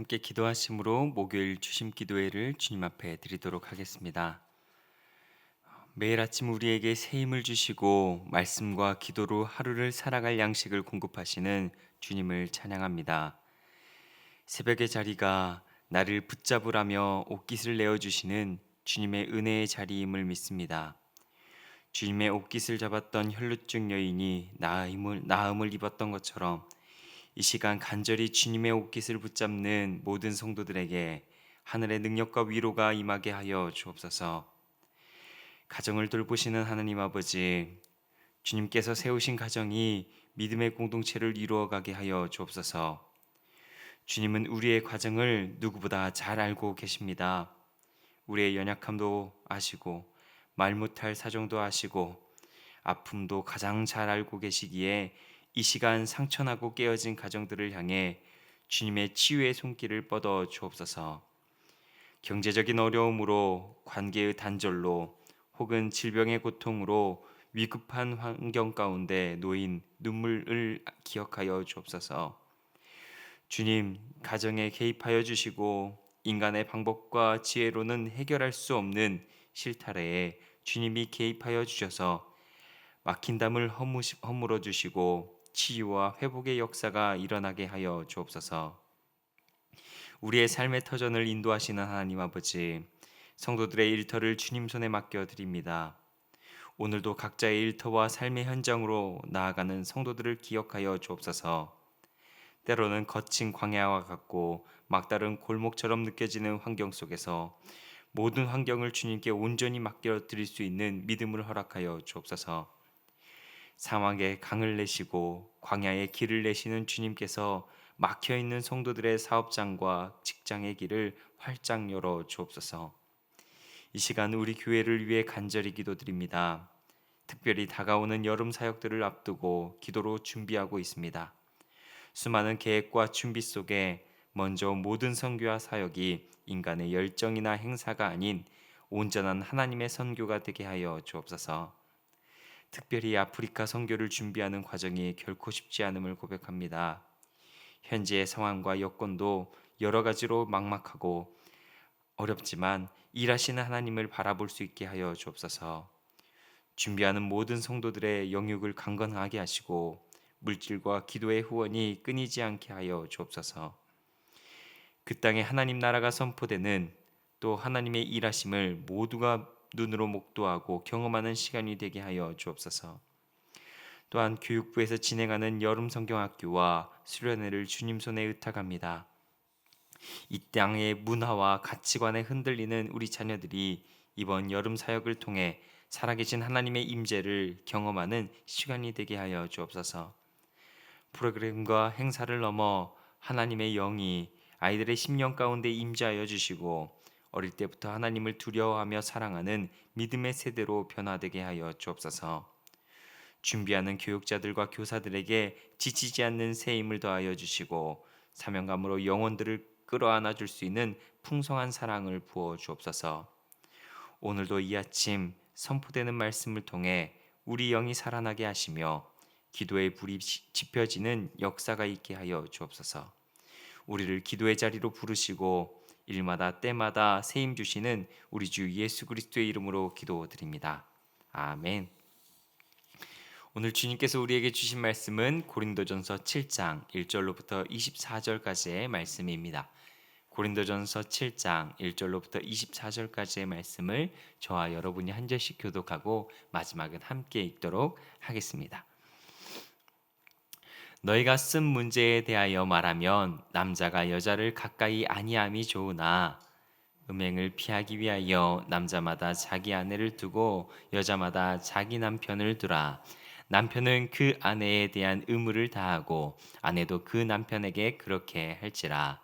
함께 기도하심으로 목요일 주심 기도회를 주님 앞에 드리도록 하겠습니다. 매일 아침 우리에게 새 힘을 주시고 말씀과 기도로 하루를 살아갈 양식을 공급하시는 주님을 찬양합니다. 새벽의 자리가 나를 붙잡으라며 옷깃을 내어주시는 주님의 은혜의 자리임을 믿습니다. 주님의 옷깃을 잡았던 혈루증 여인이 나음을 입었던 것처럼 이 시간 간절히 주님의 옷깃을 붙잡는 모든 성도들에게 하늘의 능력과 위로가 임하게 하여 주옵소서. 가정을 돌보시는 하나님 아버지, 주님께서 세우신 가정이 믿음의 공동체를 이루어가게 하여 주옵소서. 주님은 우리의 과정을 누구보다 잘 알고 계십니다. 우리의 연약함도 아시고 말 못할 사정도 아시고 아픔도 가장 잘 알고 계시기에 이 시간 상처나고 깨어진 가정들을 향해 주님의 치유의 손길을 뻗어 주옵소서. 경제적인 어려움으로 관계의 단절로 혹은 질병의 고통으로 위급한 환경 가운데 놓인 눈물을 기억하여 주옵소서. 주님, 가정에 개입하여 주시고 인간의 방법과 지혜로는 해결할 수 없는 실타래에 주님이 개입하여 주셔서 막힌 담을 허물어 주시고 치유와 회복의 역사가 일어나게 하여 주옵소서. 우리의 삶의 터전을 인도하시는 하나님 아버지, 성도들의 일터를 주님 손에 맡겨 드립니다. 오늘도 각자의 일터와 삶의 현장으로 나아가는 성도들을 기억하여 주옵소서. 때로는 거친 광야와 같고 막다른 골목처럼 느껴지는 환경 속에서 모든 환경을 주님께 온전히 맡겨 드릴 수 있는 믿음을 허락하여 주옵소서. 사막에 강을 내시고 광야에 길을 내시는 주님께서 막혀 있는 성도들의 사업장과 직장의 길을 활짝 열어 주옵소서. 이 시간 우리 교회를 위해 간절히 기도드립니다. 특별히 다가오는 여름 사역들을 앞두고 기도로 준비하고 있습니다. 수많은 계획과 준비 속에 먼저 모든 선교와 사역이 인간의 열정이나 행사가 아닌 온전한 하나님의 선교가 되게 하여 주옵소서. 특별히 아프리카 선교를 준비하는 과정이 결코 쉽지 않음을 고백합니다. 현재의 상황과 여건도 여러 가지로 막막하고 어렵지만 일하시는 하나님을 바라볼 수 있게 하여 주옵소서. 준비하는 모든 성도들의 영육을 강건하게 하시고 물질과 기도의 후원이 끊이지 않게 하여 주옵소서. 그 땅에 하나님 나라가 선포되는 또 하나님의 일하심을 모두가 눈으로 목도하고 경험하는 시간이 되게 하여 주옵소서. 또한 교육부에서 진행하는 여름 성경학교와 수련회를 주님 손에 의탁합니다. 이 땅의 문화와 가치관에 흔들리는 우리 자녀들이 이번 여름 사역을 통해 살아계신 하나님의 임재를 경험하는 시간이 되게 하여 주옵소서. 프로그램과 행사를 넘어 하나님의 영이 아이들의 심령 가운데 임재하여 주시고 어릴 때부터 하나님을 두려워하며 사랑하는 믿음의 세대로 변화되게 하여 주옵소서. 준비하는 교육자들과 교사들에게 지치지 않는 새 힘을 더하여 주시고 사명감으로 영혼들을 끌어안아 줄 수 있는 풍성한 사랑을 부어 주옵소서. 오늘도 이 아침 선포되는 말씀을 통해 우리 영이 살아나게 하시며 기도의 불이 지펴지는 역사가 있게 하여 주옵소서. 우리를 기도의 자리로 부르시고 일마다 때마다 새 힘 주시는 우리 주 예수 그리스도의 이름으로 기도드립니다. 아멘. 오늘 주님께서 우리에게 주신 말씀은 고린도전서 7장 1절로부터 24절까지의 말씀입니다. 고린도전서 7장 1절로부터 24절까지의 말씀을 저와 여러분이 한 절씩 교독하고 마지막은 함께 읽도록 하겠습니다. 너희가 쓴 문제에 대하여 말하면 남자가 여자를 가까이 아니함이 좋으나 음행을 피하기 위하여 남자마다 자기 아내를 두고 여자마다 자기 남편을 두라. 남편은 그 아내에 대한 의무를 다하고 아내도 그 남편에게 그렇게 할지라.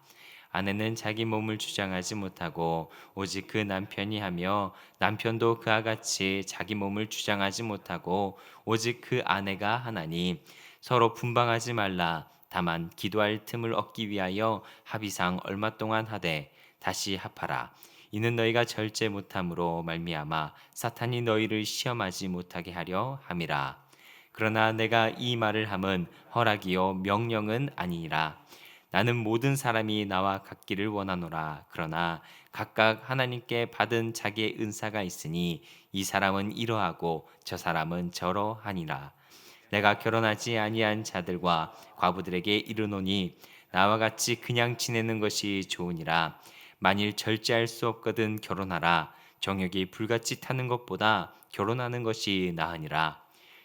아내는 자기 몸을 주장하지 못하고 오직 그 남편이 하며 남편도 그와 같이 자기 몸을 주장하지 못하고 오직 그 아내가 하나니 서로 분방하지 말라. 다만 기도할 틈을 얻기 위하여 합의상 얼마 동안 하되 다시 합하라. 이는 너희가 절제 못함으로 말미암아 사탄이 너희를 시험하지 못하게 하려 함이라. 그러나 내가 이 말을 함은 허락이요 명령은 아니니라. 나는 모든 사람이 나와 같기를 원하노라. 그러나 각각 하나님께 받은 자기의 은사가 있으니 이 사람은 이러하고 저 사람은 저러하니라. 내가 결혼하지 아니한 자들과 과부들에게 이르노니 나와 같이 그냥 지내는 것이 좋으니라. 만일 절제할 수 없거든 결혼하라. 정욕이 불같이 타는 것보다 결혼하는 것이 나으니라.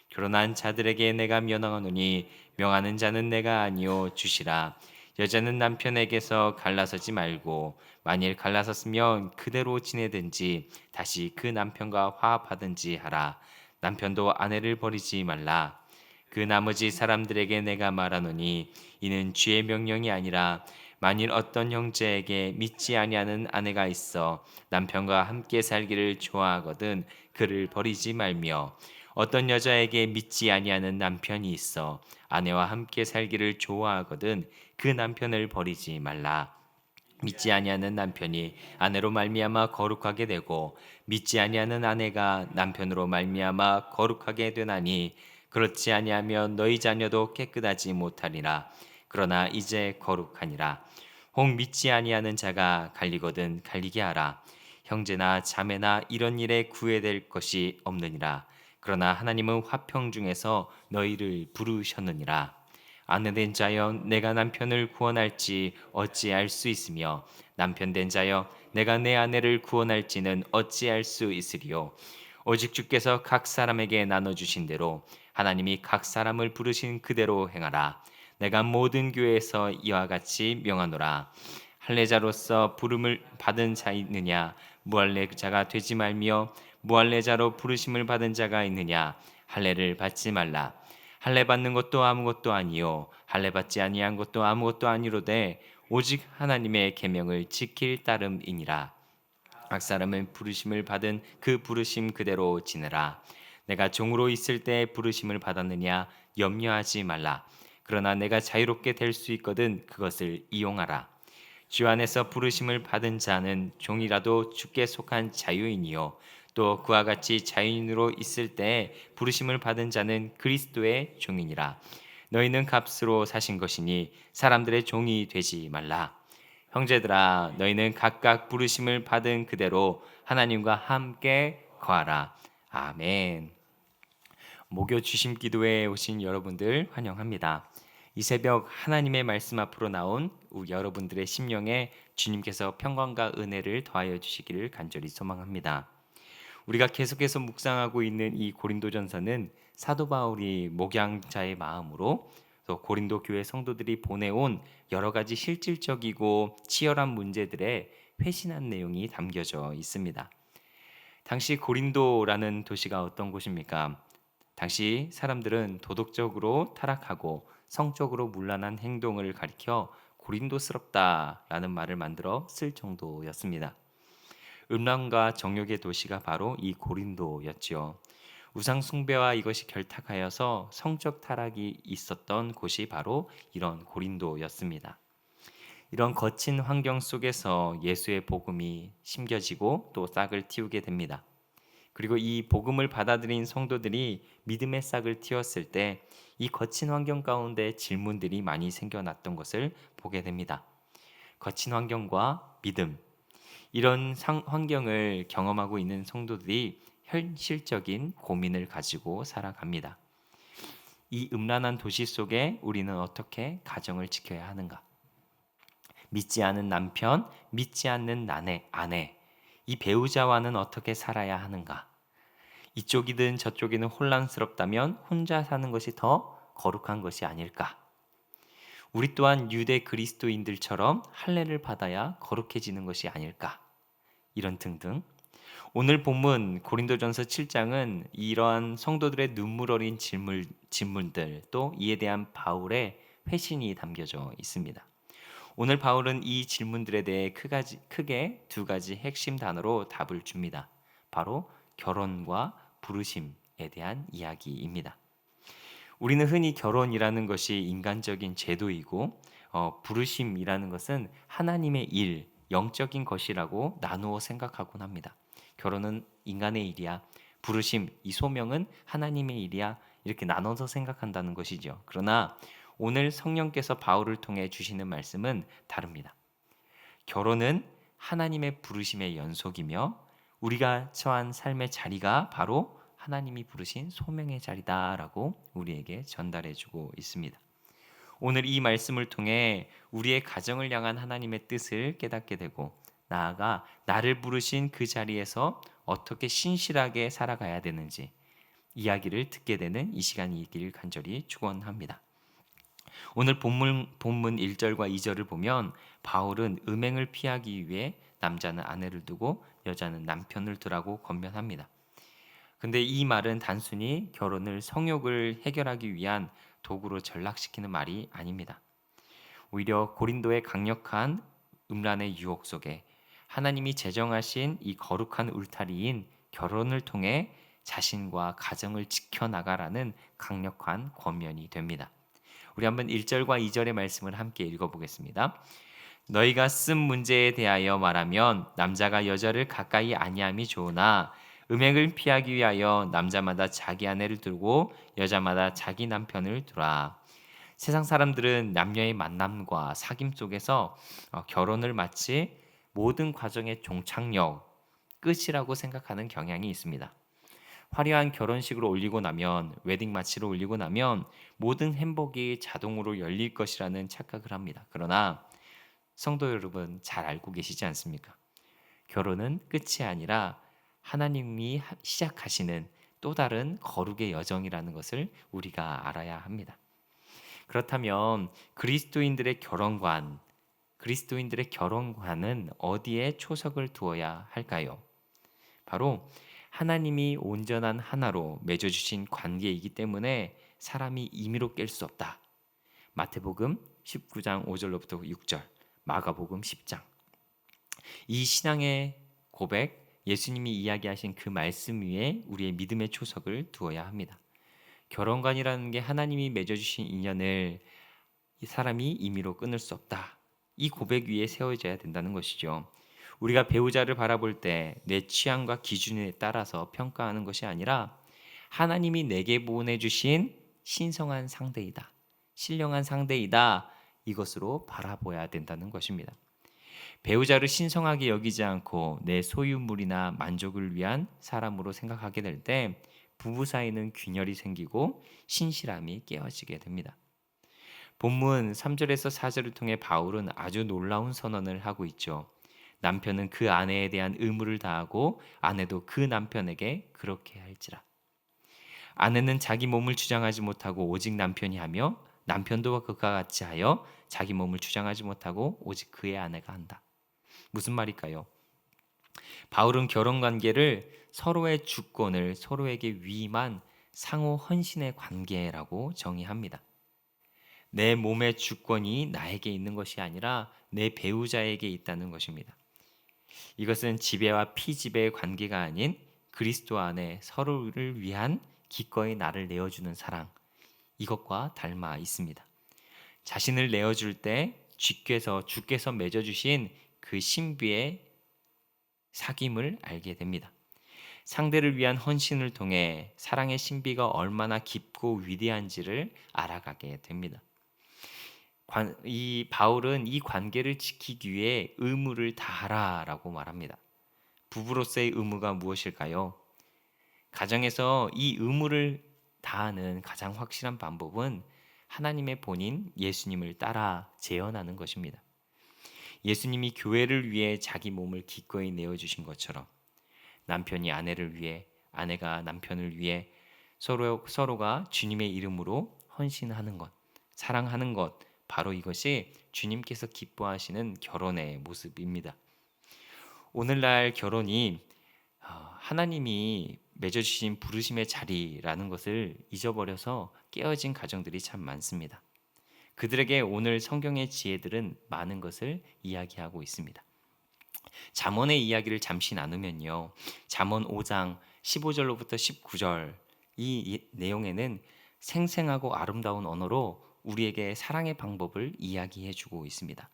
결혼한 자들에게 내가 면허하노니 명하는 자는 내가 아니요 주시라. 여자는 남편에게서 갈라서지 말고 만일 갈라섰으면 그대로 지내든지 다시 그 남편과 화합하든지 하라. 남편도 아내를 버리지 말라. 그 나머지 사람들에게 내가 말하노니 이는 주의 명령이 아니라 만일 어떤 형제에게 믿지 아니하는 아내가 있어 남편과 함께 살기를 좋아하거든 그를 버리지 말며 어떤 여자에게 믿지 아니하는 남편이 있어 아내와 함께 살기를 좋아하거든 그 남편을 버리지 말라. 믿지 아니하는 남편이 아내로 말미암아 거룩하게 되고 믿지 아니하는 아내가 남편으로 말미암아 거룩하게 되나니 그렇지 아니하면 너희 자녀도 깨끗하지 못하리라. 그러나 이제 거룩하니라. 혹 믿지 아니하는 자가 갈리거든 갈리게 하라. 형제나 자매나 이런 일에 구애될 것이 없느니라. 그러나 하나님은 화평 중에서 너희를 부르셨느니라. 아내된 자여 내가 남편을 구원할지 어찌 알 수 있으며 남편 된 자여 내가 내 아내를 구원할지는 어찌 알 수 있으리요. 오직 주께서 각 사람에게 나눠 주신 대로 하나님이 각 사람을 부르신 그대로 행하라. 내가 모든 교회에서 이와 같이 명하노라. 할례자로서 부름을 받은 자 있느냐 무할례자가 되지 말며 무할례자로 부르심을 받은 자가 있느냐 할례를 받지 말라. 할례 받는 것도 아무것도 아니요 할례 받지 아니한 것도 아무것도 아니로되 오직 하나님의 계명을 지킬 따름이니라. 각 사람은 부르심을 받은 그 부르심 그대로 지내라. 내가 종으로 있을 때 부르심을 받았느냐 염려하지 말라. 그러나 내가 자유롭게 될 수 있거든 그것을 이용하라. 주 안에서 부르심을 받은 자는 종이라도 주께 속한 자유인이요 또 그와 같이 자유인으로 있을 때 부르심을 받은 자는 그리스도의 종이니라. 너희는 값으로 사신 것이니 사람들의 종이 되지 말라. 형제들아 너희는 각각 부르심을 받은 그대로 하나님과 함께 거하라. 아멘. 목요 주심 기도회에 오신 여러분들 환영합니다. 이 새벽 하나님의 말씀 앞으로 나온 여러분들의 심령에 주님께서 평강과 은혜를 더하여 주시기를 간절히 소망합니다. 우리가 계속해서 묵상하고 있는 이 고린도전서는 사도 바울이 목양자의 마음으로 또 고린도 교회 성도들이 보내온 여러 가지 실질적이고 치열한 문제들의 회신한 내용이 담겨져 있습니다. 당시 고린도라는 도시가 어떤 곳입니까? 당시 사람들은 도덕적으로 타락하고 성적으로 문란한 행동을 가리켜 고린도스럽다라는 말을 만들어 쓸 정도였습니다. 음란과 정욕의 도시가 바로 이 고린도였지요. 우상 숭배와 이것이 결탁하여서 성적 타락이 있었던 곳이 바로 이런 고린도였습니다. 이런 거친 환경 속에서 예수의 복음이 심겨지고 또 싹을 틔우게 됩니다. 그리고 이 복음을 받아들인 성도들이 믿음의 싹을 틔웠을 때 이 거친 환경 가운데 질문들이 많이 생겨났던 것을 보게 됩니다. 거친 환경과 믿음, 이런 환경을 경험하고 있는 성도들이 현실적인 고민을 가지고 살아갑니다. 이 음란한 도시 속에 우리는 어떻게 가정을 지켜야 하는가? 믿지 않은 남편, 믿지 않는 아내, 이 배우자와는 어떻게 살아야 하는가? 이쪽이든 저쪽이든 혼란스럽다면 혼자 사는 것이 더 거룩한 것이 아닐까? 우리 또한 유대 그리스도인들처럼 할례를 받아야 거룩해지는 것이 아닐까? 이런 등등. 오늘 본문 고린도전서 7장은 이러한 성도들의 눈물 어린 질문들 또 이에 대한 바울의 회신이 담겨져 있습니다. 오늘 바울은 이 질문들에 대해 크게 두 가지 핵심 단어로 답을 줍니다. 바로 결혼과 부르심에 대한 이야기입니다. 우리는 흔히 결혼이라는 것이 인간적인 제도이고 부르심이라는 것은 하나님의 일, 영적인 것이라고 나누어 생각하곤 합니다. 결혼은 인간의 일이야. 부르심, 이 소명은 하나님의 일이야. 이렇게 나눠서 생각한다는 것이죠. 그러나 오늘 성령께서 바울을 통해 주시는 말씀은 다릅니다. 결혼은 하나님의 부르심의 연속이며 우리가 처한 삶의 자리가 바로 하나님이 부르신 소명의 자리다라고 우리에게 전달해주고 있습니다. 오늘 이 말씀을 통해 우리의 가정을 향한 하나님의 뜻을 깨닫게 되고 나아가 나를 부르신 그 자리에서 어떻게 신실하게 살아가야 되는지 이야기를 듣게 되는 이 시간이길 간절히 축원합니다. 오늘 본문 1절과 2절을 보면 바울은 음행을 피하기 위해 남자는 아내를 두고 여자는 남편을 두라고 권면합니다. 근데 이 말은 단순히 결혼을 성욕을 해결하기 위한 도구로 전락시키는 말이 아닙니다. 오히려 고린도의 강력한 음란의 유혹 속에 하나님이 제정하신 이 거룩한 울타리인 결혼을 통해 자신과 가정을 지켜나가라는 강력한 권면이 됩니다. 우리 한번 1절과 2절의 말씀을 함께 읽어보겠습니다. 너희가 쓴 문제에 대하여 말하면 남자가 여자를 가까이 아니함이 좋으나 음행을 피하기 위하여 남자마다 자기 아내를 두고 여자마다 자기 남편을 두라. 세상 사람들은 남녀의 만남과 사귐 속에서 결혼을 마치 모든 과정의 종착역, 끝이라고 생각하는 경향이 있습니다. 화려한 결혼식으로 올리고 나면 웨딩 마치로 올리고 나면 모든 행복이 자동으로 열릴 것이라는 착각을 합니다. 그러나 성도 여러분 잘 알고 계시지 않습니까? 결혼은 끝이 아니라 하나님이 시작하시는 또 다른 거룩의 여정이라는 것을 우리가 알아야 합니다. 그렇다면 그리스도인들의 결혼관은 어디에 초석을 두어야 할까요? 바로 하나님이 온전한 하나로 맺어주신 관계이기 때문에 사람이 임의로 깰 수 없다. 마태복음 19장 5절로부터 6절, 마가복음 10장. 이 신앙의 고백, 예수님이 이야기하신 그 말씀 위에 우리의 믿음의 초석을 두어야 합니다. 결혼관이라는 게 하나님이 맺어주신 인연을 이 사람이 임의로 끊을 수 없다. 이 고백 위에 세워져야 된다는 것이죠. 우리가 배우자를 바라볼 때 내 취향과 기준에 따라서 평가하는 것이 아니라 하나님이 내게 보내주신 신성한 상대이다, 신령한 상대이다, 이것으로 바라봐야 된다는 것입니다. 배우자를 신성하게 여기지 않고 내 소유물이나 만족을 위한 사람으로 생각하게 될 때 부부 사이는 균열이 생기고 신실함이 깨어지게 됩니다. 본문 3절에서 4절을 통해 바울은 아주 놀라운 선언을 하고 있죠. 남편은 그 아내에 대한 의무를 다하고 아내도 그 남편에게 그렇게 할지라. 아내는 자기 몸을 주장하지 못하고 오직 남편이 하며 남편도 그가 같이 하여 자기 몸을 주장하지 못하고 오직 그의 아내가 한다. 무슨 말일까요? 바울은 결혼관계를 서로의 주권을 서로에게 위임한 상호 헌신의 관계라고 정의합니다. 내 몸의 주권이 나에게 있는 것이 아니라 내 배우자에게 있다는 것입니다. 이것은 지배와 피지배의 관계가 아닌 그리스도 안에 서로를 위한 기꺼이 나를 내어주는 사랑, 이것과 닮아 있습니다. 자신을 내어줄 때 주께서 맺어주신 그 신비의 사귐을 알게 됩니다. 상대를 위한 헌신을 통해 사랑의 신비가 얼마나 깊고 위대한지를 알아가게 됩니다. 이 바울은 이 관계를 지키기 위해 의무를 다하라라고 말합니다. 부부로서의 의무가 무엇일까요? 가정에서 이 의무를 다하는 가장 확실한 방법은 하나님의 본인 예수님을 따라 재현하는 것입니다. 예수님이 교회를 위해 자기 몸을 기꺼이 내어주신 것처럼 남편이 아내를 위해, 아내가 남편을 위해 서로가 주님의 이름으로 헌신하는 것, 사랑하는 것, 바로 이것이 주님께서 기뻐하시는 결혼의 모습입니다. 오늘날 결혼이 하나님이 맺어주신 부르심의 자리라는 것을 잊어버려서 깨어진 가정들이 참 많습니다. 그들에게 오늘 성경의 지혜들은 많은 것을 이야기하고 있습니다. 잠언의 이야기를 잠시 나누면요. 잠언 5장 15절로부터 19절 이 내용에는 생생하고 아름다운 언어로 우리에게 사랑의 방법을 이야기해 주고 있습니다.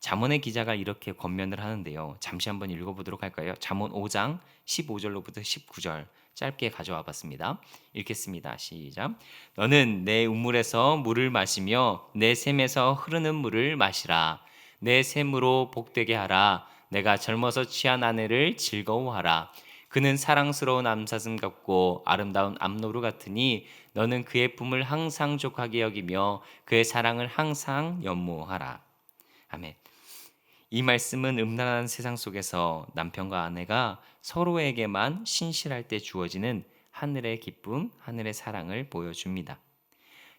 잠언의 기자가 이렇게 권면을 하는데요. 잠시 한번 읽어보도록 할까요? 잠언 5장 15절로부터 19절 짧게 가져와 봤습니다. 읽겠습니다. 시작. 너는 내 우물에서 물을 마시며 내 샘에서 흐르는 물을 마시라. 내 샘으로 복되게 하라. 내가 젊어서 취한 아내를 즐거워하라. 그는 사랑스러운 암사슴 같고 아름다운 암노루 같으니 너는 그의 품을 항상 족하게 여기며 그의 사랑을 항상 연모하라. 아멘. 이 말씀은 음란한 세상 속에서 남편과 아내가 서로에게만 신실할 때 주어지는 하늘의 기쁨, 하늘의 사랑을 보여줍니다.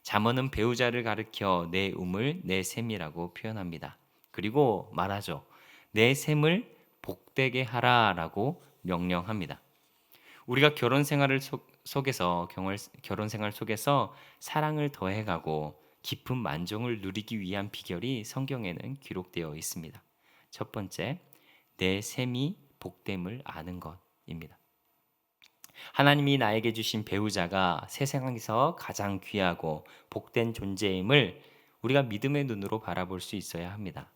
잠언은 배우자를 가리켜 내 우물, 내 샘이라고 표현합니다. 그리고 말하죠. 내 샘을 복되게 하라라고 명령합니다. 우리가 결혼 생활 속에서 사랑을 더해가고 깊은 만족을 누리기 위한 비결이 성경에는 기록되어 있습니다. 첫 번째, 내 셈이 복됨을 아는 것입니다. 하나님이 나에게 주신 배우자가 세상에서 가장 귀하고 복된 존재임을 우리가 믿음의 눈으로 바라볼 수 있어야 합니다.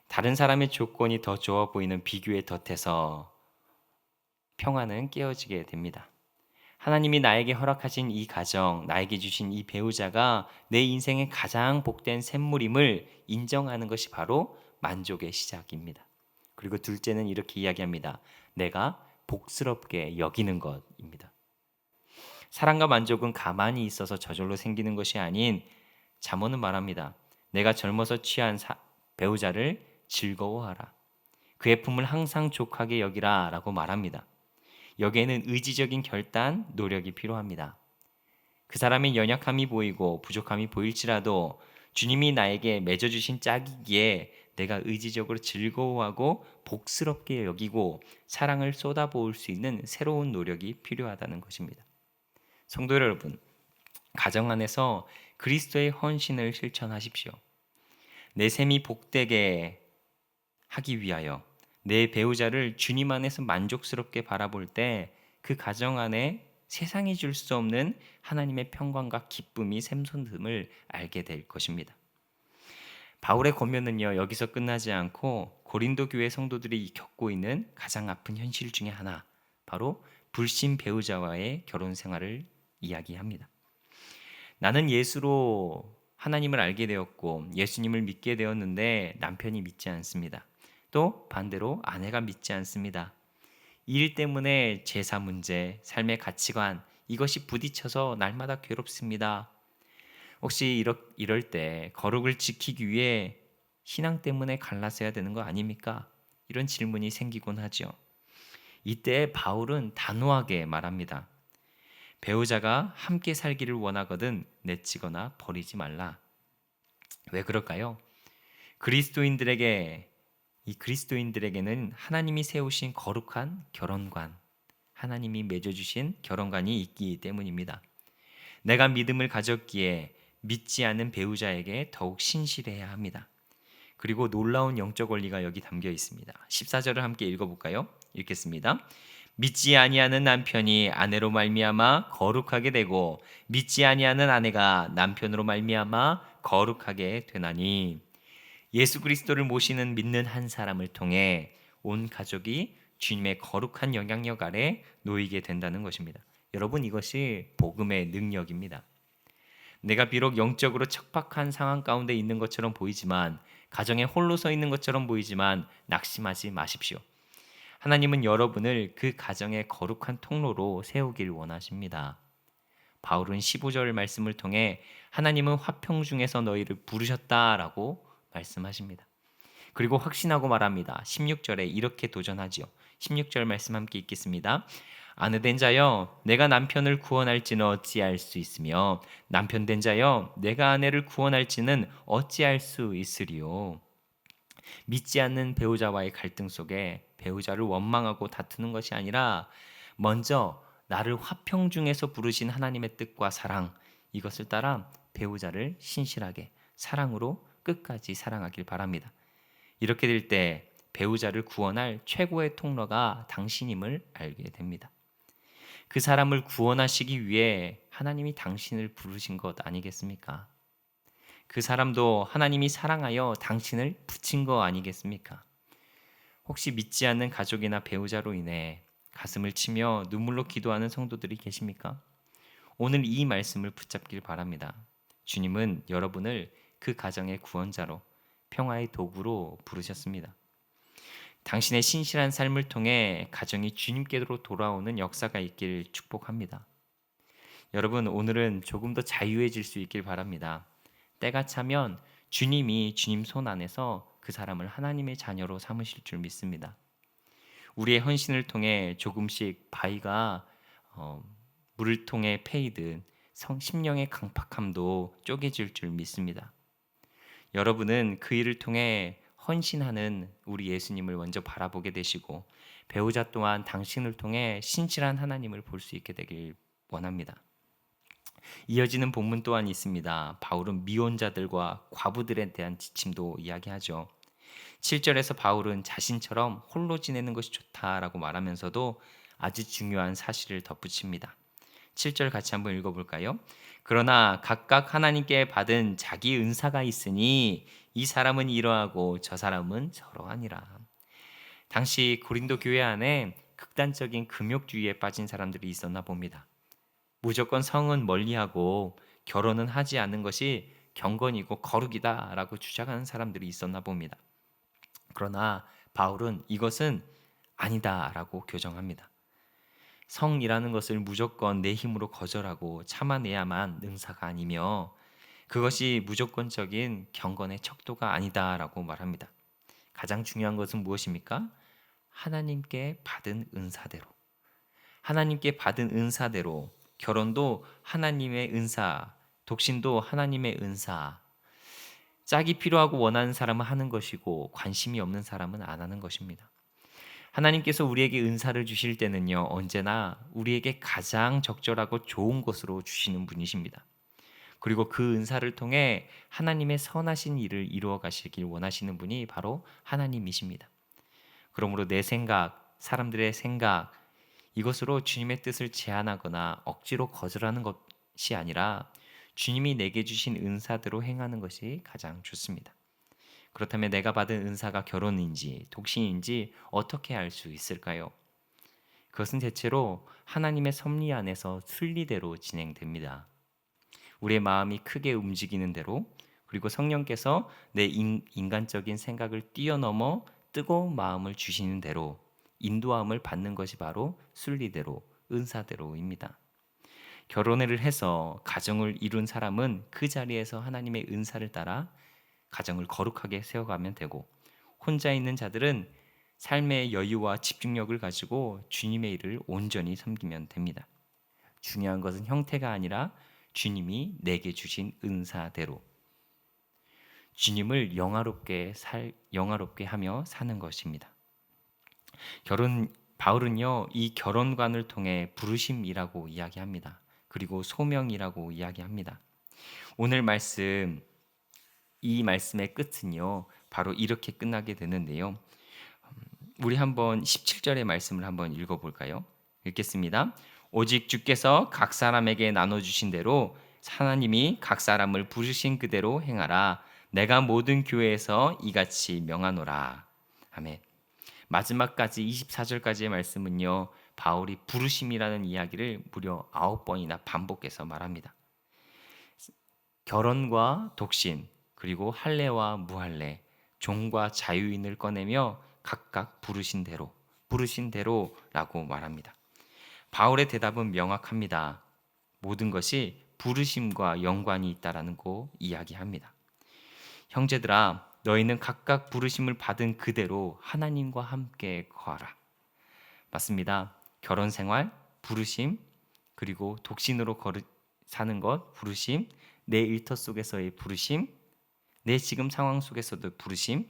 다른 사람의 조건이 더 좋아 보이는 비교의 덫에서 평화는 깨어지게 됩니다. 하나님이 나에게 허락하신 이 가정, 나에게 주신 이 배우자가 내 인생의 가장 복된 샘물임을 인정하는 것이 바로 만족의 시작입니다. 그리고 둘째는 이렇게 이야기합니다. 내가 복스럽게 여기는 것입니다. 사랑과 만족은 가만히 있어서 저절로 생기는 것이 아닌 잠언은 말합니다. 내가 젊어서 취한 배우자를 즐거워하라. 그의 품을 항상 족하게 여기라 라고 말합니다. 여기에는 의지적인 결단, 노력이 필요합니다. 그 사람의 연약함이 보이고 부족함이 보일지라도 주님이 나에게 맺어주신 짝이기에 내가 의지적으로 즐거워하고 복스럽게 여기고 사랑을 쏟아부을 수 있는 새로운 노력이 필요하다는 것입니다. 성도 여러분, 가정 안에서 그리스도의 헌신을 실천하십시오. 내 셈이 복되게 하기 위하여 내 배우자를 주님 안에서 만족스럽게 바라볼 때 그 가정 안에 세상이 줄 수 없는 하나님의 평강과 기쁨이 샘솟음을 알게 될 것입니다. 바울의 권면은요, 여기서 끝나지 않고 고린도 교회 성도들이 겪고 있는 가장 아픈 현실 중에 하나, 바로 불신 배우자와의 결혼 생활을 이야기합니다. 나는 예수로 하나님을 알게 되었고 예수님을 믿게 되었는데 남편이 믿지 않습니다. 또 반대로 아내가 믿지 않습니다. 일 때문에 제사 문제, 삶의 가치관, 이것이 부딪혀서 날마다 괴롭습니다. 혹시 이럴 때 거룩을 지키기 위해 신앙 때문에 갈라서야 되는 거 아닙니까? 이런 질문이 생기곤 하죠. 이때 바울은 단호하게 말합니다. 배우자가 함께 살기를 원하거든 내치거나 버리지 말라. 왜 그럴까요? 그리스도인들에게는 하나님이 세우신 거룩한 결혼관, 하나님이 맺어주신 결혼관이 있기 때문입니다. 내가 믿음을 가졌기에 믿지 않는 배우자에게 더욱 신실해야 합니다. 그리고 놀라운 영적 원리가 여기 담겨 있습니다. 14절을 함께 읽어볼까요? 읽겠습니다. 믿지 아니하는 남편이 아내로 말미암아 거룩하게 되고 믿지 아니하는 아내가 남편으로 말미암아 거룩하게 되나니. 예수 그리스도를 모시는 믿는 한 사람을 통해 온 가족이 주님의 거룩한 영향력 아래 놓이게 된다는 것입니다. 여러분, 이것이 복음의 능력입니다. 내가 비록 영적으로 척박한 상황 가운데 있는 것처럼 보이지만, 가정에 홀로 서 있는 것처럼 보이지만 낙심하지 마십시오. 하나님은 여러분을 그 가정의 거룩한 통로로 세우길 원하십니다. 바울은 15절 말씀을 통해 하나님은 화평 중에서 너희를 부르셨다라고 말씀하십니다. 그리고 확신하고 말합니다. 16절에 이렇게 도전하지요. 16절 말씀 함께 읽겠습니다. 아내 된 자여 내가 남편을 구원할지는 어찌할 수 있으며 남편 된 자여 내가 아내를 구원할지는 어찌할 수 있으리요. 믿지 않는 배우자와의 갈등 속에 배우자를 원망하고 다투는 것이 아니라 먼저 나를 화평 중에서 부르신 하나님의 뜻과 사랑, 이것을 따라 배우자를 신실하게 사랑으로 끝까지 사랑하길 바랍니다. 이렇게 될 때 배우자를 구원할 최고의 통로가 당신임을 알게 됩니다. 그 사람을 구원하시기 위해 하나님이 당신을 부르신 것 아니겠습니까? 그 사람도 하나님이 사랑하여 당신을 붙인 거 아니겠습니까? 혹시 믿지 않는 가족이나 배우자로 인해 가슴을 치며 눈물로 기도하는 성도들이 계십니까? 오늘 이 말씀을 붙잡길 바랍니다. 주님은 여러분을 그 가정의 구원자로 평화의 도구로 부르셨습니다. 당신의 신실한 삶을 통해 가정이 주님께로 돌아오는 역사가 있길 축복합니다. 여러분, 오늘은 조금 더 자유해질 수 있길 바랍니다. 때가 차면 주님이 주님 손 안에서 그 사람을 하나님의 자녀로 삼으실 줄 믿습니다. 우리의 헌신을 통해 조금씩 바위가 물을 통해 패이듯 심령의 강팍함도 쪼개질 줄 믿습니다. 여러분은 그 일을 통해 헌신하는 우리 예수님을 먼저 바라보게 되시고 배우자 또한 당신을 통해 신실한 하나님을 볼 수 있게 되길 원합니다. 이어지는 본문 또한 있습니다. 바울은 미혼자들과 과부들에 대한 지침도 이야기하죠. 7절에서 바울은 자신처럼 홀로 지내는 것이 좋다라고 말하면서도 아주 중요한 사실을 덧붙입니다. 7절 같이 한번 읽어볼까요? 그러나 각각 하나님께 받은 자기 은사가 있으니 이 사람은 이러하고 저 사람은 저러하니라. 당시 고린도 교회 안에 극단적인 금욕주의에 빠진 사람들이 있었나 봅니다. 무조건 성은 멀리하고 결혼은 하지 않는 것이 경건이고 거룩이다라고 주장하는 사람들이 있었나 봅니다. 그러나 바울은 이것은 아니다라고 교정합니다. 성이라는 것을 무조건 내 힘으로 거절하고 참아내야만 능사가 아니며 그것이 무조건적인 경건의 척도가 아니다라고 말합니다. 가장 중요한 것은 무엇입니까? 하나님께 받은 은사대로. 하나님께 받은 은사대로 결혼도 하나님의 은사, 독신도 하나님의 은사. 짝이 필요하고 원하는 사람은 하는 것이고 관심이 없는 사람은 안 하는 것입니다. 하나님께서 우리에게 은사를 주실 때는요, 언제나 우리에게 가장 적절하고 좋은 것으로 주시는 분이십니다. 그리고 그 은사를 통해 하나님의 선하신 일을 이루어 가시길 원하시는 분이 바로 하나님이십니다. 그러므로 내 생각, 사람들의 생각, 이것으로 주님의 뜻을 제한하거나 억지로 거절하는 것이 아니라 주님이 내게 주신 은사대로 행하는 것이 가장 좋습니다. 그렇다면 내가 받은 은사가 결혼인지 독신인지 어떻게 알 수 있을까요? 그것은 대체로 하나님의 섭리 안에서 순리대로 진행됩니다. 우리의 마음이 크게 움직이는 대로 그리고 성령께서 내 인간적인 생각을 뛰어넘어 뜨거운 마음을 주시는 대로 인도함을 받는 것이 바로 순리대로 은사대로입니다. 결혼을 해서 가정을 이룬 사람은 그 자리에서 하나님의 은사를 따라 가정을 거룩하게 세워가면 되고 혼자 있는 자들은 삶의 여유와 집중력을 가지고 주님의 일을 온전히 섬기면 됩니다. 중요한 것은 형태가 아니라 주님이 내게 주신 은사대로 주님을 영화롭게 하며 사는 것입니다. 바울은요, 이 결혼관을 통해 부르심이라고 이야기합니다. 그리고 소명이라고 이야기합니다. 오늘 말씀, 이 말씀의 끝은요, 바로 이렇게 끝나게 되는데요. 우리 한번 17절의 말씀을 한번 읽어볼까요? 읽겠습니다. 오직 주께서 각 사람에게 나눠주신 대로 하나님이 각 사람을 부르신 그대로 행하라. 내가 모든 교회에서 이같이 명하노라. 아멘. 마지막까지 24절까지의 말씀은요, 바울이 부르심이라는 이야기를 무려 9번이나 반복해서 말합니다. 결혼과 독신, 그리고 할례와 무할례, 종과 자유인을 꺼내며 각각 부르신 대로라고 말합니다. 바울의 대답은 명확합니다. 모든 것이 부르심과 연관이 있다라는 거 이야기합니다. 형제들아, 너희는 각각 부르심을 받은 그대로 하나님과 함께 거하라. 맞습니다. 결혼 생활, 부르심, 그리고 독신으로 사는 것, 부르심, 내 일터 속에서의 부르심, 내 지금 상황 속에서도 부르심,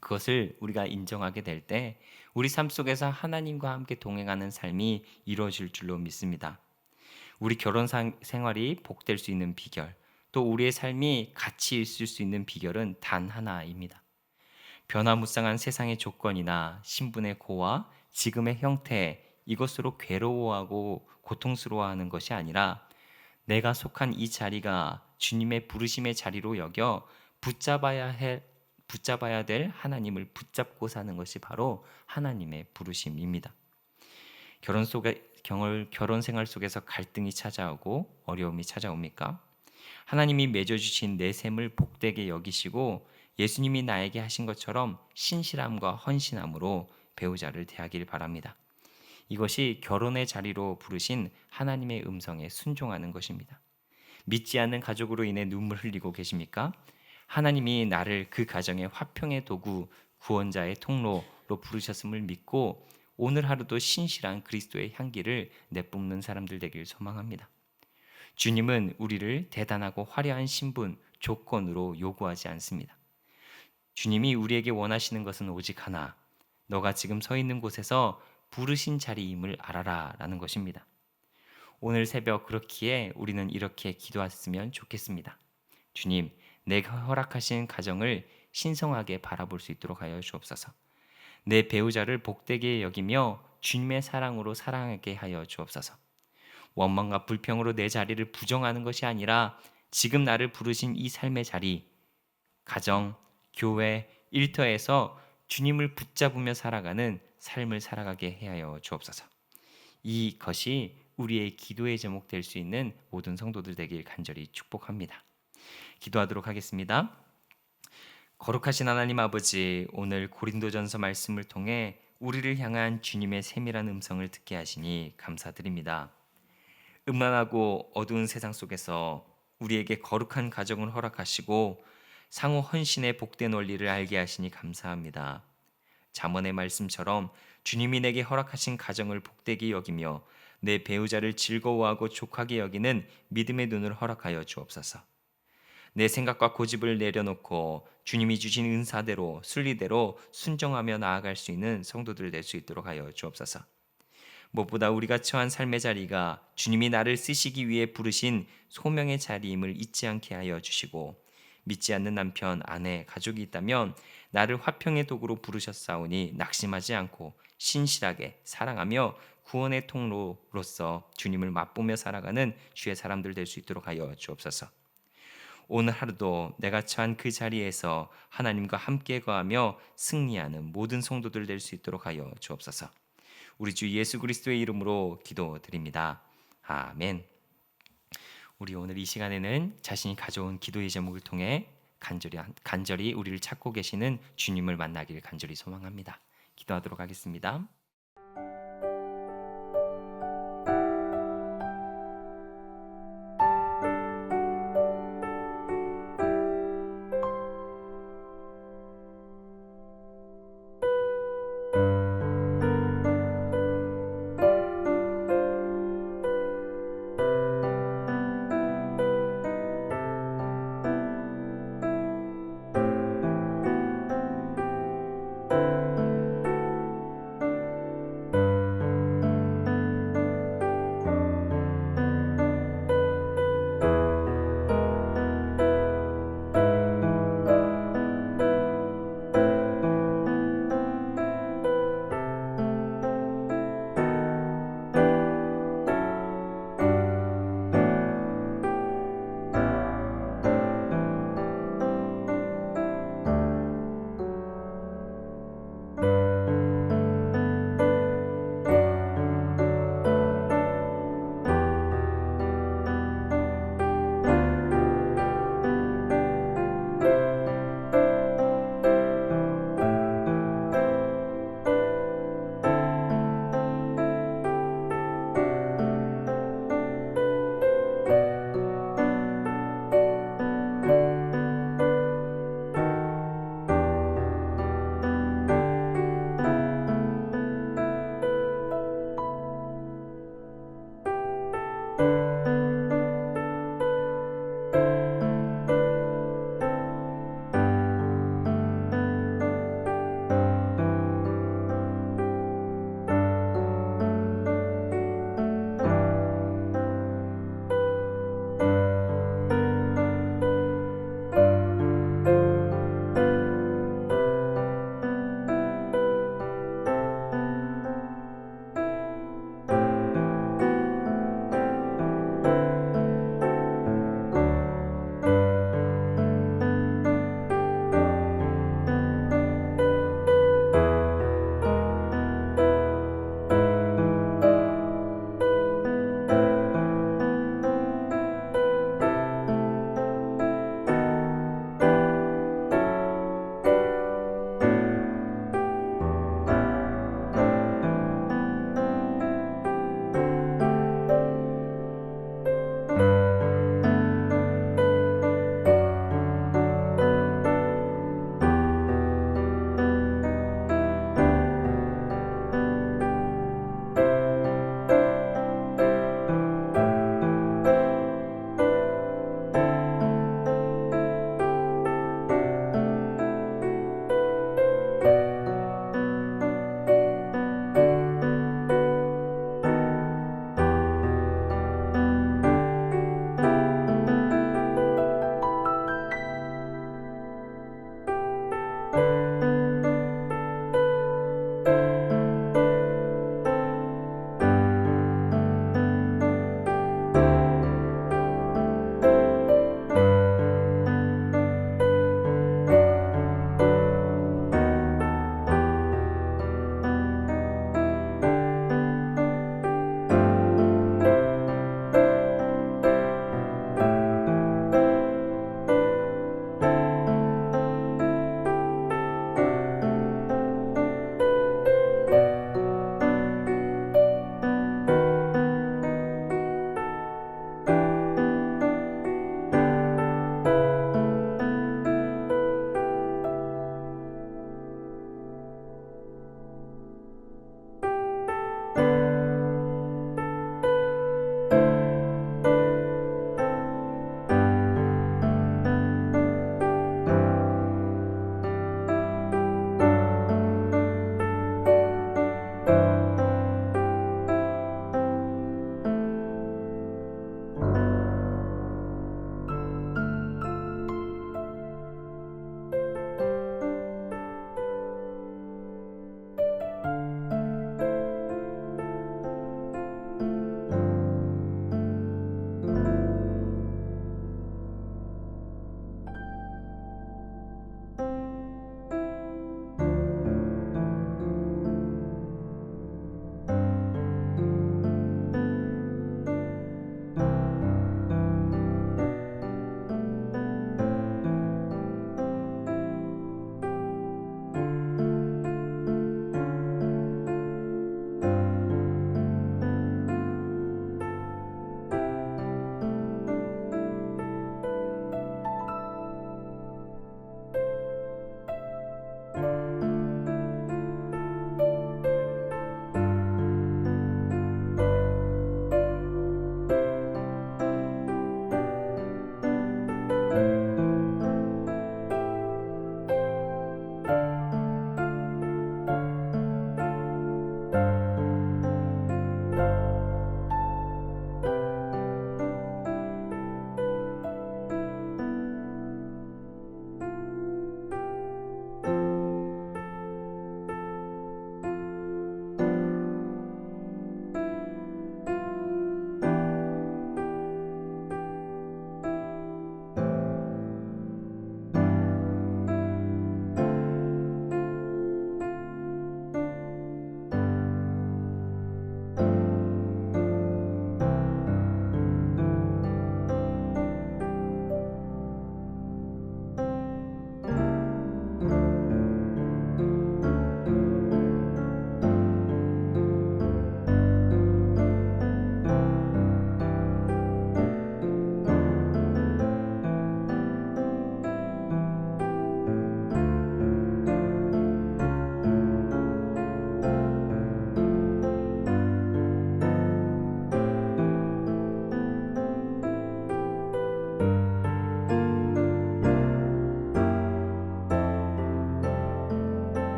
그것을 우리가 인정하게 될 때 우리 삶 속에서 하나님과 함께 동행하는 삶이 이루어질 줄로 믿습니다. 우리 결혼 생활이 복될 수 있는 비결, 또 우리의 삶이 가치 있을 수 있는 비결은 단 하나입니다. 변화무쌍한 세상의 조건이나 신분의 고와 지금의 형태, 이것으로 괴로워하고 고통스러워하는 것이 아니라 내가 속한 이 자리가 주님의 부르심의 자리로 여겨 붙잡아야 될 하나님을 붙잡고 사는 것이 바로 하나님의 부르심입니다. 결혼 생활 속에서 갈등이 찾아오고 어려움이 찾아옵니까? 하나님이 맺어주신 내 셈을 복되게 여기시고 예수님이 나에게 하신 것처럼 신실함과 헌신함으로 배우자를 대하길 바랍니다. 이것이 결혼의 자리로 부르신 하나님의 음성에 순종하는 것입니다. 믿지 않는 가족으로 인해 눈물 흘리고 계십니까? 하나님이 나를 그 가정의 화평의 도구, 구원자의 통로로 부르셨음을 믿고 오늘 하루도 신실한 그리스도의 향기를 내뿜는 사람들 되길 소망합니다. 주님은 우리를 대단하고 화려한 신분, 조건으로 요구하지 않습니다. 주님이 우리에게 원하시는 것은 오직 하나, 너가 지금 서 있는 곳에서 부르신 자리임을 알아라 라는 것입니다. 오늘 새벽 그렇기에 우리는 이렇게 기도했으면 좋겠습니다. 주님, 내가 허락하신 가정을 신성하게 바라볼 수 있도록 하여 주옵소서. 내 배우자를 복되게 여기며 주님의 사랑으로 사랑하게 하여 주옵소서. 원망과 불평으로 내 자리를 부정하는 것이 아니라 지금 나를 부르신 이 삶의 자리, 가정, 교회, 일터에서 주님을 붙잡으며 살아가는 삶을 살아가게 하여 주옵소서. 이것이 우리의 기도의 제목 될 수 있는 모든 성도들 되길 간절히 축복합니다. 기도하도록 하겠습니다. 거룩하신 하나님 아버지, 오늘 고린도전서 말씀을 통해 우리를 향한 주님의 세밀한 음성을 듣게 하시니 감사드립니다. 음란하고 어두운 세상 속에서 우리에게 거룩한 가정을 허락하시고 상호 헌신의 복된 원리를 알게 하시니 감사합니다. 잠언의 말씀처럼 주님이 내게 허락하신 가정을 복되게 여기며 내 배우자를 즐거워하고 족하게 여기는 믿음의 눈을 허락하여 주옵소서. 내 생각과 고집을 내려놓고 주님이 주신 은사대로 순리대로 순종하며 나아갈 수 있는 성도들 될 수 있도록 하여 주옵소서. 무엇보다 우리가 처한 삶의 자리가 주님이 나를 쓰시기 위해 부르신 소명의 자리임을 잊지 않게 하여 주시고, 믿지 않는 남편, 아내, 가족이 있다면 나를 화평의 도구로 부르셨사오니 낙심하지 않고 신실하게 사랑하며 구원의 통로로서 주님을 맛보며 살아가는 주의 사람들 될 수 있도록 하여 주옵소서. 오늘 하루도 내가 처한 그 자리에서 하나님과 함께 거하며 승리하는 모든 성도들 될 수 있도록 하여 주옵소서. 우리 주 예수 그리스도의 이름으로 기도드립니다. 아멘. 우리 오늘 이 시간에는 자신이 가져온 기도의 제목을 통해 간절히 우리를 찾고 계시는 주님을 만나기를 간절히 소망합니다. 기도하도록 하겠습니다.